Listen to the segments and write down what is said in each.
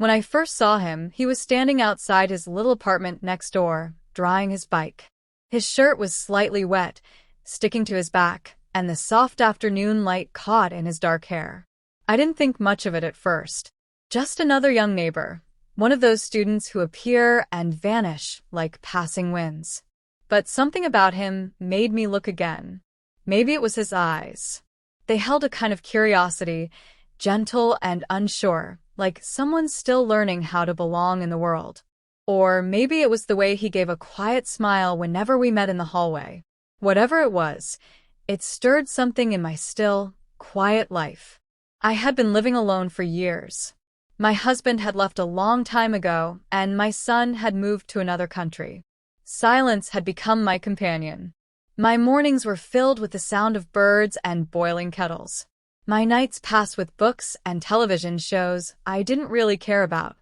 When I first saw him, he was standing outside his little apartment next door, drying his bike. His shirt was slightly wet, sticking to his back, and the soft afternoon light caught in his dark hair. I didn't think much of it at first. Just another young neighbor, one of those students who appear and vanish like passing winds. But something about him made me look again. Maybe it was his eyes. They held a kind of curiosity, gentle and unsure, like someone still learning how to belong in the world. Or maybe it was the way he gave a quiet smile whenever we met in the hallway. Whatever it was, it stirred something in my still, quiet life. I had been living alone for years. My husband had left a long time ago, and my son had moved to another country. Silence had become my companion. My mornings were filled with the sound of birds and boiling kettles. My nights passed with books and television shows I didn't really care about.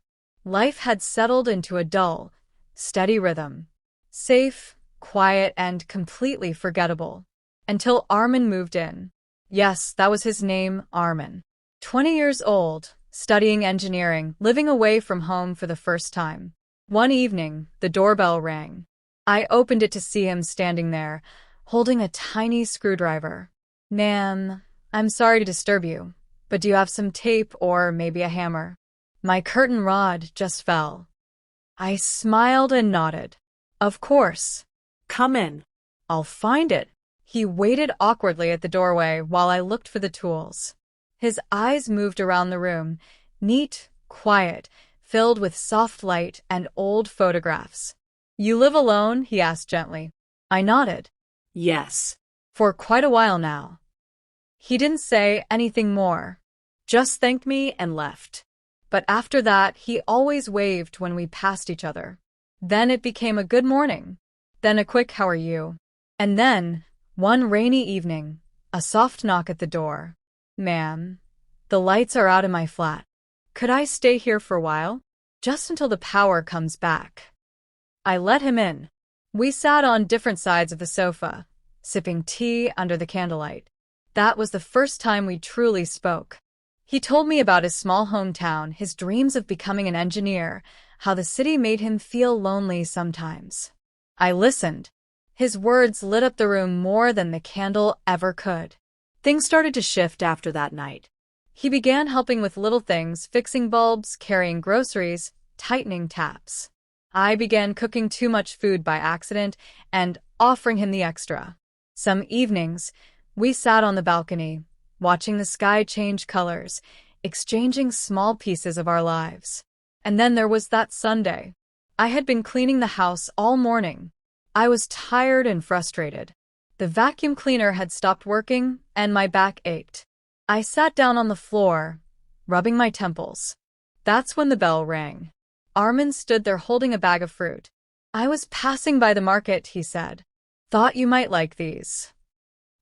Life had settled into a dull, steady rhythm. Safe, quiet, and completely forgettable. Until Armin moved in. Yes, that was his name, Armin. 20 years old, studying engineering, living away from home for the first time. One evening, the doorbell rang. I opened it to see him standing there, holding a tiny screwdriver. "Ma'am, I'm sorry to disturb you, but do you have some tape or maybe a hammer?" My curtain rod just fell. I smiled and nodded. "Of course. Come in." I'll find it." He waited awkwardly at the doorway while I looked for the tools. His eyes moved around the room, neat, quiet, filled with soft light and old photographs. "You live alone?" he asked gently. I nodded. "Yes." "For quite a while now." He didn't say anything more, just thanked me and left. But after that, he always waved when we passed each other. Then it became a good morning. Then a quick "how are you?" And then, one rainy evening, a soft knock at the door. "Ma'am, the lights are out in my flat. Could I stay here for a while? Just until the power comes back." I let him in. We sat on different sides of the sofa, sipping tea under the candlelight. That was the first time we truly spoke. He told me about his small hometown, his dreams of becoming an engineer, how the city made him feel lonely sometimes. I listened. His words lit up the room more than the candle ever could. Things started to shift after that night. He began helping with little things, fixing bulbs, carrying groceries, tightening taps. I began cooking too much food by accident and offering him the extra. Some evenings, we sat on the balcony, watching the sky change colors, exchanging small pieces of our lives. And then there was that Sunday. I had been cleaning the house all morning. I was tired and frustrated. The vacuum cleaner had stopped working, and my back ached. I sat down on the floor, rubbing my temples. That's when the bell rang. Armin stood there holding a bag of fruit. "I was passing by the market," he said. "Thought you might like these."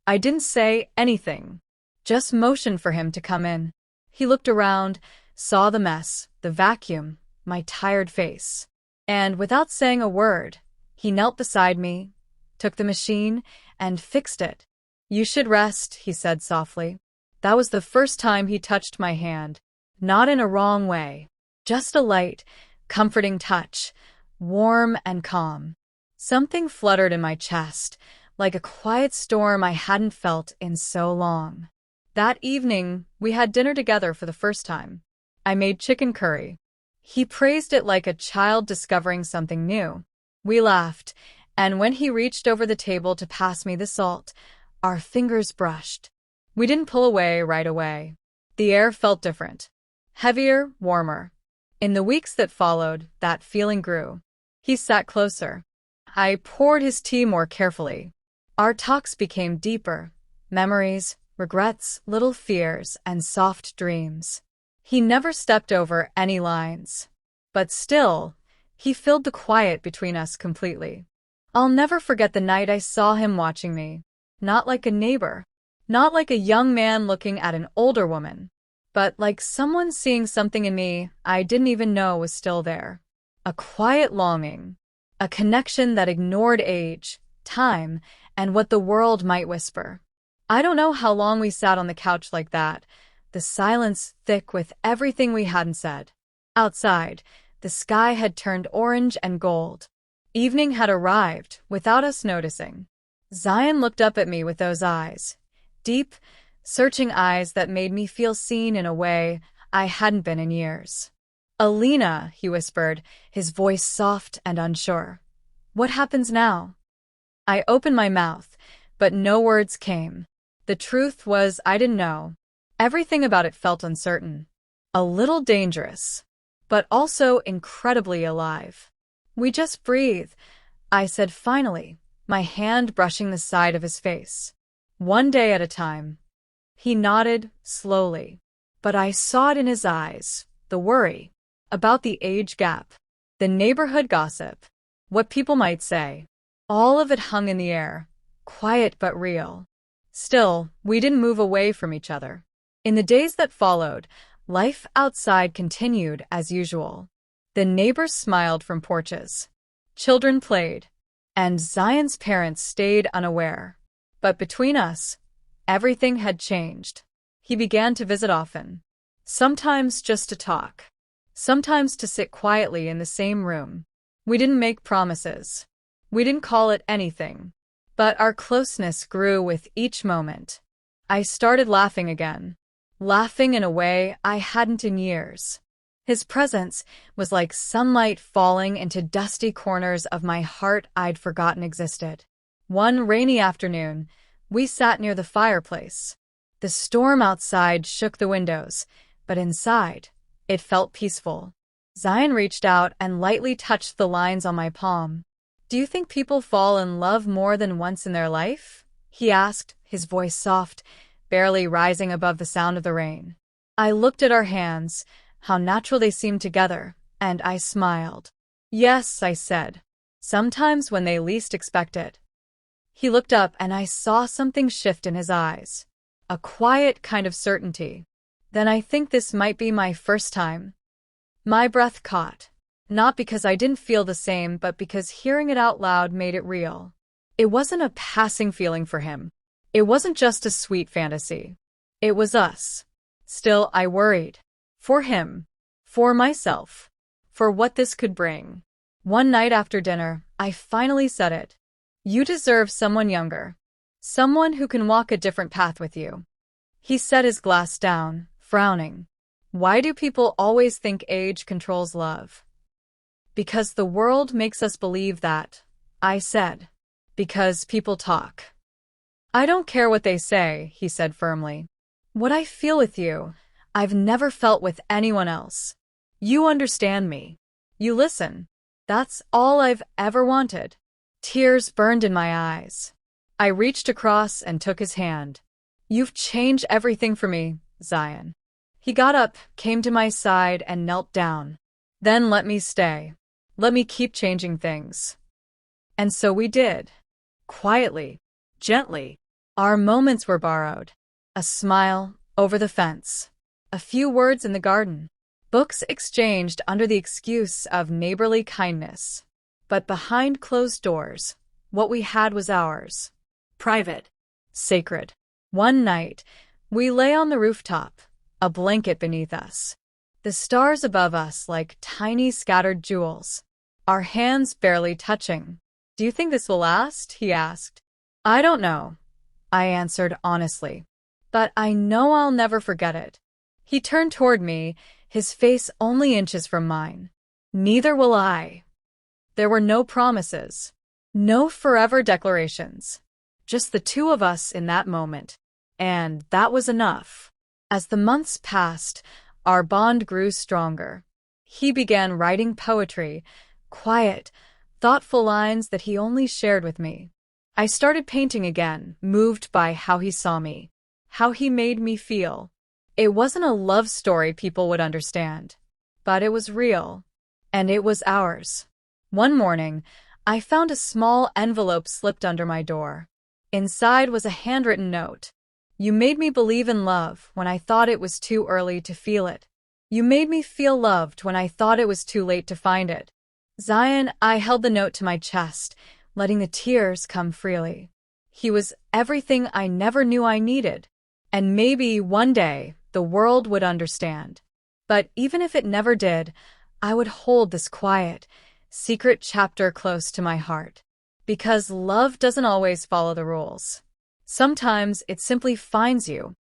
I didn't say anything, just motioned for him to come in. He looked around, saw the mess, the vacuum, my tired face. And without saying a word, he knelt beside me, took the machine, and fixed it. "You should rest," he said softly. That was the first time he touched my hand. Not in a wrong way. Just a light, comforting touch, warm and calm. Something fluttered in my chest, like a quiet storm I hadn't felt in so long. That evening, we had dinner together for the first time. I made chicken curry. He praised it like a child discovering something new. We laughed, and when he reached over the table to pass me the salt, our fingers brushed. We didn't pull away right away. The air felt different. Heavier, warmer. In the weeks that followed, that feeling grew. He sat closer. I poured his tea more carefully. Our talks became deeper. Memories, regrets, little fears, and soft dreams. He never stepped over any lines. But still, he filled the quiet between us completely. I'll never forget the night I saw him watching me. Not like a neighbor. Not like a young man looking at an older woman. But like someone seeing something in me I didn't even know was still there. A quiet longing. A connection that ignored age, time, and what the world might whisper. I don't know how long we sat on the couch like that, the silence thick with everything we hadn't said. Outside, the sky had turned orange and gold. Evening had arrived, without us noticing. Zion looked up at me with those eyes. Deep, searching eyes that made me feel seen in a way I hadn't been in years. "Alina," he whispered, his voice soft and unsure. "What happens now?" I opened my mouth, but no words came. The truth was I didn't know. Everything about it felt uncertain. A little dangerous, but also incredibly alive. "We just breathe," I said finally, my hand brushing the side of his face. "One day at a time." He nodded, slowly. But I saw it in his eyes, the worry. About the age gap. The neighborhood gossip. What people might say. All of it hung in the air. Quiet but real. Still, we didn't move away from each other. In the days that followed, life outside continued as usual. The neighbors smiled from porches. Children played. And Zion's parents stayed unaware. But between us, everything had changed. He began to visit often. Sometimes just to talk. Sometimes to sit quietly in the same room. We didn't make promises. We didn't call it anything. But our closeness grew with each moment. I started laughing again. Laughing in a way I hadn't in years. His presence was like sunlight falling into dusty corners of my heart I'd forgotten existed. One rainy afternoon, we sat near the fireplace. The storm outside shook the windows, but inside, it felt peaceful. Zion reached out and lightly touched the lines on my palm. "Do you think people fall in love more than once in their life?" he asked, his voice soft, barely rising above the sound of the rain. I looked at our hands, how natural they seemed together, and I smiled. "Yes," I said. "Sometimes when they least expect it." He looked up and I saw something shift in his eyes. A quiet kind of certainty. "Then I think this might be my first time." My breath caught. Not because I didn't feel the same, but because hearing it out loud made it real. It wasn't a passing feeling for him. It wasn't just a sweet fantasy. It was us. Still, I worried. For him. For myself. For what this could bring. One night after dinner, I finally said it. "You deserve someone younger. Someone who can walk a different path with you." He set his glass down, frowning. "Why do people always think age controls love?" "Because the world makes us believe that," I said. "Because people talk." "I don't care what they say," he said firmly. "What I feel with you, I've never felt with anyone else. You understand me. You listen. That's all I've ever wanted." Tears burned in my eyes. I reached across and took his hand. "You've changed everything for me, Zion." He got up, came to my side, and knelt down. "Then let me stay. Let me keep changing things." And so we did. Quietly. Gently. Our moments were borrowed. A smile over the fence. A few words in the garden. Books exchanged under the excuse of neighborly kindness. But behind closed doors, what we had was ours. Private. Sacred. One night, we lay on the rooftop, a blanket beneath us. The stars above us like tiny scattered jewels. Our hands barely touching. "Do you think this will last?" he asked. "I don't know," I answered honestly. "But I know I'll never forget it." He turned toward me, his face only inches from mine. "Neither will I." There were no promises. No forever declarations. Just the two of us in that moment. And that was enough. As the months passed, our bond grew stronger. He began writing poetry, quiet, thoughtful lines that he only shared with me. I started painting again, moved by how he saw me, how he made me feel. It wasn't a love story people would understand, but it was real, and it was ours. One morning, I found a small envelope slipped under my door. Inside was a handwritten note. "You made me believe in love when I thought it was too early to feel it. You made me feel loved when I thought it was too late to find it." Zion, I held the note to my chest, letting the tears come freely. He was everything I never knew I needed. And maybe one day, the world would understand. But even if it never did, I would hold this quiet, secret chapter close to my heart. Because love doesn't always follow the rules. Sometimes it simply finds you,